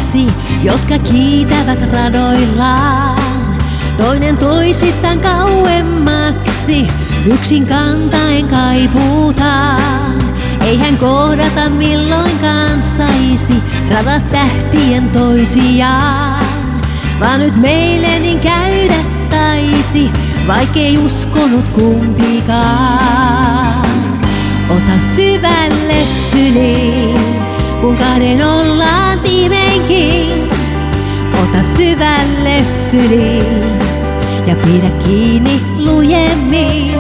kaksi, jotka kiitävät radoillaan. Toinen toisistaan kauemmaksi, yksin kantaen kaipuutaan. Eihän kohdata milloinkaan saisi radat tähtien toisiaan. Vaan nyt meille niin käydä taisi, vaikkei uskonut kumpikaan. Ota syvälle syliin, kun kahden ollaan viimeinkin. Ota syvälle syliin ja pidä kiinni lujemmin.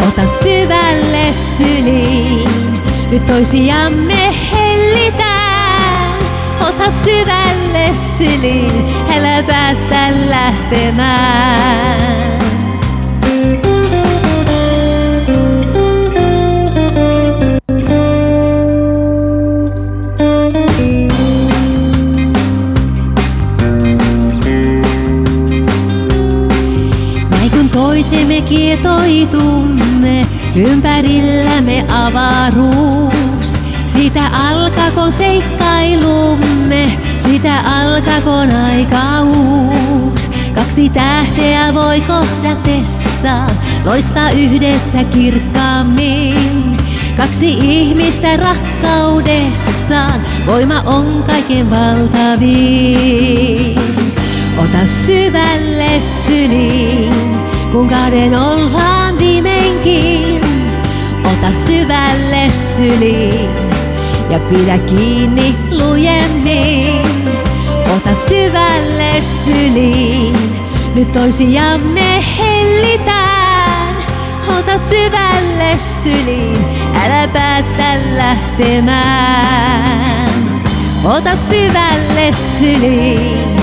Ota syvälle syliin, nyt toisiamme hellitään. Ota syvälle syliin, älä päästä lähtemään. Toisemme kietoitumme, ympärillämme avaruus. Sitä alkakoon seikkailumme, sitä alkakoon aika uus. Kaksi tähteä voi kohdatessaan loistaa yhdessä kirkkaammin. Kaksi ihmistä rakkaudessaan, voima on kaiken valtavin. Ota syvälle syliin, kun kahden ollaan viimeinkin. Ota syvälle syliin ja pidä kiinni lujemmin. Ota syvälle syliin, nyt toisiamme hellitään. Ota syvälle syliin, älä päästä lähtemään. Ota syvälle syliin,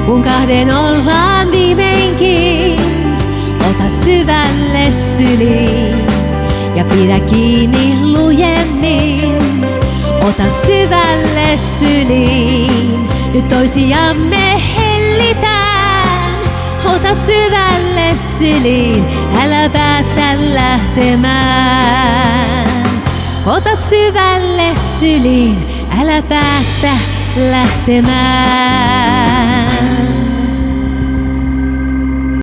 kun kahden ollaan viimeinkin. Ota syvälle syliin ja pidä kiinni lujemmin. Ota syvälle syliin, nyt toisiamme hellitään. Ota syvälle syliin, älä päästä lähtemään. Ota syvälle syliin, älä päästä lähtemään.